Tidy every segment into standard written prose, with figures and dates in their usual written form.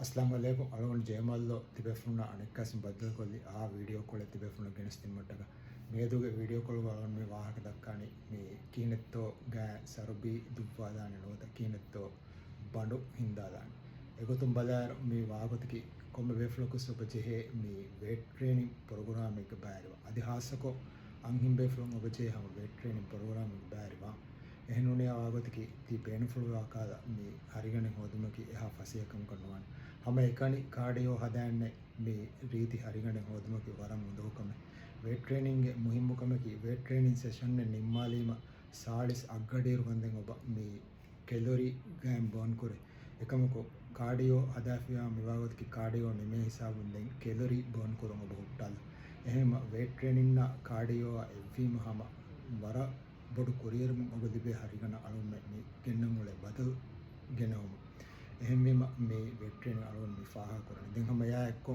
ಅಸ್ಲಾಂ ಅಲೈಕುಂ ಅಳಗೊಂಡು ಜಯಮಾಲ್ಲು ತಿಬೆಫುಣ್ಣ ಅಣೆಕ್ಕಾಸಿನ ಬದ್ದಲ್ಕೊಲ್ಲಿ ಆ ವಿಡಿಯೋ ಕೊಳೆ ತಿಬೆಫುಣ್ಣ ಗೆಣಸ್ತಿನ ಮಟ್ಟಗ ಮೇದುಗೆ video ಕೊಳುವ ಅಳಗೊಂಡು me ವಾಹಕ ದಕ್ಕಾಣಿ ಮೀ ಕೀನೆತ್ತೋ ಗಾ ಸರಬಿ ದುವ್ವಾದಾಣಿ ನೋದ ಕೀನೆತ್ತೋ ಬಂಡು ಹಿಂದಾದಾಣಿ ಎಗೊತುಂ ಬದಾರು ಮೀ ವಾಹಕತಿಗೆ ಕೊಮ್ಮೆ ಬೇಫ್ಲಕು ಸೊಬ ಜೆಹೆ ಮೀ ವೇಟ್ ಟ್ರೈನಿಂಗ್ ಪ್ರೋಗ್ರಾಮಿಗೆ ಬ್ಯಾರಿವ ಅದಿ ಹಾಸಕೋ ಅಂಹಿಂ ಬೇಫ್ಲುಂ ಒಬ ಜೆಹೆ ಹಮ ವೇಟ್ ಟ್ರೈನಿಂಗ್ ಪ್ರೋಗ್ರಾಮಿಗೆ ಬ್ಯಾರಿವ එහෙනුනේ ආගොතකි ති බේනුෆුල් ආකාද මේ හරිගණේ හොදුමකි එහා ෆසියකම් කරනවාන හැම එකනි කාඩියෝ හදාන්නේ මේ රීති හරිගණේ හොදුමකි වරම් උදෝකම වේට් ට්‍රේනින්ග් ගේ මුහිම්මුකමකි වේට් ට්‍රේනින්ಗ್ ಸೆಷನ್ ನೆ ನಿಮ್ಮಾಲೀಮ ಸಾಳಿಸ್ ಅಗ್ಗಡೀರು ಬಂದೆಂಗ್ ಒಬ್ಬ මේ ಕೆಲೋರಿ ಗෑම් ಬೋನ್ ಕುರೆ එකමකෝ කාඩියෝ හදාෆියා මිවාගොතකි කාඩියෝ නිමේ හිසාබුන්දෙන් කෙලොරි බෝන් කුරුම ඔබ හුට්ටල් එහෙම වේට් ට්‍රේනින්ಗ್ ನ කාඩියෝ එවීම හැම වර බොඩු කොරියරම ඔබ දිබේ හරිගණ අලුන් මේ ගෙන්නම් වල බදල් ගෙනවම එහෙම මේ වෙට් ට්‍රේනින්ග් අලුන් මේ ෆාහා කරන දැන් හැම යා එක්ක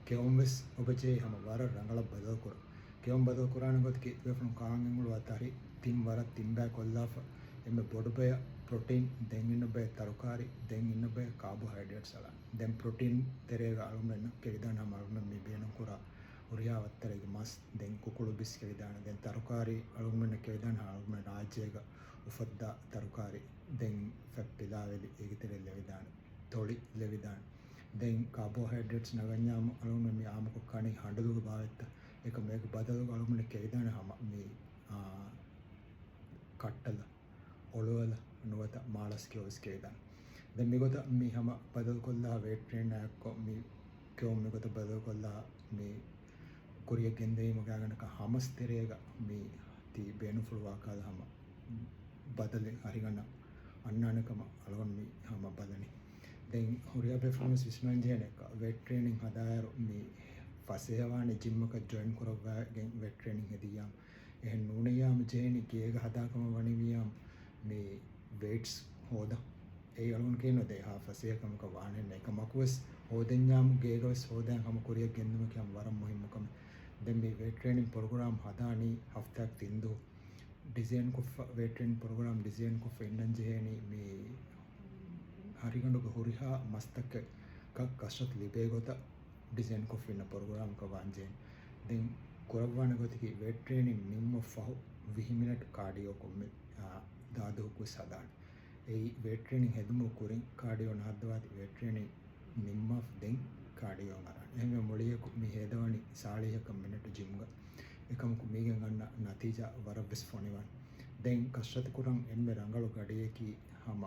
කෙවම්ස් ඔබ චේ හැම වර රංගල බදල් කර කෙවම් බදල් කරාන ගොත් කි වෙෆුන් කාංගෙන් වල වතරි තින් වර තින් බෑ කොල්ලාෆ එමෙ බොඩු බය ප්‍රෝටීන් දැන් ඉන්න බය තරුකාරි දැන් ඉන්න බය කාබෝහයිඩ්‍රේට්ස් අල දැන් ප්‍රෝටීන් තෙරේග අලුන් වෙන කෙරිදාන හැම අලුන් මේ බේන කරා උරියාවත්තරගේ මස් දැන් කුකුළු බිස් කෙවිදාන දැන් තරුකාරි අලුම්මන කෙවිදාන අලුම්මන රාජ්‍යයක උෆද්දා තරුකාරි දැන් ෆැප්පිලාවෙලි ඒගිතෙරෙල් ලෙවිදාන තොලි ලෙවිදාන දැන් කාබෝහයිඩ්‍රේට්ස් නගඤ්ඤාම අලුම්මන මේ ආමක කණි හඬදුක බාවෙත්ත එක මේක බදල අලුම්මන කෙවිදාන හැම මේ කට්ටල ඔලවල නුවත මාලස් කියවස් කෙවිදාන දැන් මේගොත මේ හැම බදල් කොල්ලා වේට් ට්‍රේන් එකක් මේ කෙවම් මේගොත බදල් කොල්ලා මේ ಕೊರಿಯ ಗೆಂದೈ ಮಗಾಗನಕ ಹಮಸ್ತೆರೆಗ ಮೀ ತಿ ಬೇನುಫುಳು ವಾಕಾದ ಹಮ ಬದಲೆ ಹರಿಗಣ್ಣ ಅಣ್ಣಾನಕಮ ಅಳವನ್ ಮೀ ಹಮ ಬದನಿ ದೆನ್ ಹುರಿಯ ಪರ್ಫಾರ್ಮೆನ್ಸ್ ವಿಸ್ಮಂಜೇನೆಕ ವೇಟ್ ಟ್ರೈನಿಂಗ್ ಹದಾಯರು ಮೀ ಫಸೇವಾಣಿ ಜಿಮ್ಮಕ ಜಾಯಿನ್ ಕೊರಗ ಗೆನ್ ವೇಟ್ ಟ್ರೈನಿಂಗ್ ಹೆದಿಯಾಮ್ එහෙන් නුණියාම ජේනි කේග හදාකම වණිවියම් මේ වේට්ස් හොද ඒ අලුන් කියන දේ හා ෆසේකමක වාහනෙන් එක මකුවස් හොදෙන්යාම ගේගවස් හොදෙන් හම කොරිය ගෙන්දම කියම් වරම් මොහිම්මකම දැන් මේ වේට් ට්‍රේනින්ග් ප්‍රෝග්‍රෑම් හදානි හෆ්තාක් තින්දු ಡಿಸೈನ್ ಕೊಫ ವೇಟ್ ಟ್ರೈನಿಂಗ್ ಪ್ರೋಗ್ರಾಮ್ ಡಿಸೈನ್ ಕೊಫ ಇಂಡನ್ ಜೇನಿ ಮೀ ಹರಿಗಂಡುಗ ಹುರಿಹಾ ಮಸ್ತಕ ಕಸತ್ ಲಿಬೇಗೊತ ಡಿಸೈನ್ ಕೊಫ ಇನ್ನ ಪ್ರೋಗ್ರಾಮ್ ಕ ವಾಂಜೇನ್ ದೆನ್ ಕೊರವಾನ ಗೊತಿಗೆ ವೇಟ್ ಟ್ರೈನಿಂಗ್ ನಿಮ್ಮ ಫಹು 20 ಮಿನಿಟ್ ಕಾರ್ಡಿಯೋ ಕೊಮ್ಮೆ ದಾದು ಕು ಸದಾನ್ ඒ ವೇಟ್ ಟ್ರೈನಿಂಗ್ ಹೆದಮು ಕುರಿಂ ಕಾರ್ಡಿಯೋ ನಹದ್ವಾತಿ ವೇಟ್ ಟ್ರೈನಿಂಗ್ ನಿಮ್ಮ ದೆನ್ ಕಾರ್ಡಿಯೋ ಮರಣ එහෙම මොළියක මේ හේදවනි සාලියක මිනිට් ජිම්ග එකමකු මීගෙන් ගන්න නතිජා වරබ්ස් ෆොනිවන් දැන් කස්සත කුරන් එම්මෙ රංගලු ගඩියකි හම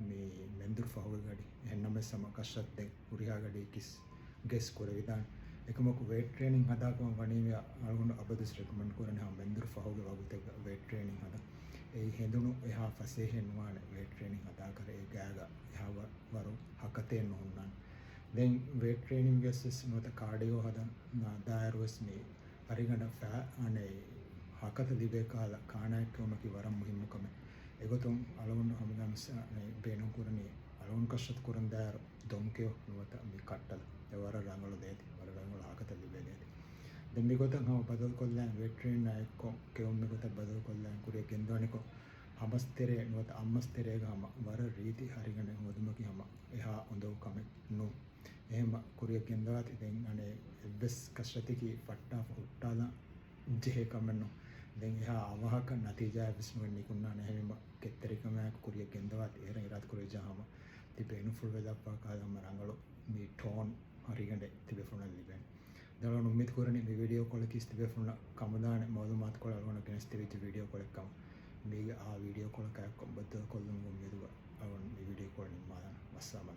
මේ මෙන්දුර් ෆහුව ගඩි එන්නම සම කස්සත් දැන් උරියා ගඩිය කිස් ගෙස් කොර විදාන එකමකු වේට් ට්‍රේනිಂಗ್ හදාකම වණීම අලගොන්න අබදස් රෙකමන්ඩ් කරන හම මෙන්දුර් ෆහුව වගුතක වේට් ට්‍රේනිಂಗ್ හදා ඒ හෙඳුණු එහා ෆසේ හෙන්වාන වේට් ට්‍රේනිಂಗ್ හදා කර ඒ ගෑග එහා වරු හකතේ නොහුන්නන් දැන් වේට් ට්‍රේනිಂಗ್ ගෙස්සස් නොත කාඩියෝ හදන් දායරුවස් මේ හරිගණ ෆෑ අනේ හකත දිබේ කාල කාණයක්කමකි වරම් මුහිම්මුකම එගොතුම් අලවුන් හමුගම්ස මේ බේනුම් කුරණී අලවුන් කස්සත් කුරන් දායර දොම්කයෝ නොත මේ කට්ටල එවර රංගල දේති වර රංගල හකත දිබේ දේති දැන් මේගොතන් හම බදල් කොල්ලන් වේට් ට්‍රේන් අයක්කො කෙවම් මේගොත බදල් කොල්ලන් කුරිය ගෙන්දවනිකෝ හමස්තරේ නොත අම්මස්තරේ ගම වර රීති හරිගණ හොදුමකි හම එහා හොඳව කම නු එහෙම කුරිය ගෙන්දවත් දැන් අනේ එබ්බස් කස්සතිකි ෆට්ටා ෆුට්ටාලා ජෙහෙ කමන්නු දැන් එහා අවහක නතිජා විශ්නුවෙන් නිකුන්නා නැහෙම කෙත්තරිකමයක් කුරිය ගෙන්දවත් ඒර ඉරත් කුරිය ජහම තිබේනු ෆුල් වෙදප්පා කාලම රංගලු මේ ටෝන් හරිගණ තිබෙෆුන ලිබෙන් දලන උම්මිත් කරන්නේ මේ වීඩියෝ කොල කිස් තිබෙෆුන කමදාන මවුමාත් කොල අලවන කෙනස් තිබෙච්ච වීඩියෝ කොලකම් මේ ආ වීඩියෝ කොල කයක් කොබ්බත කොල්ලුම් ගොම්බෙදුවා අවන් මේ වීඩියෝ කොල නිමාන වස්සම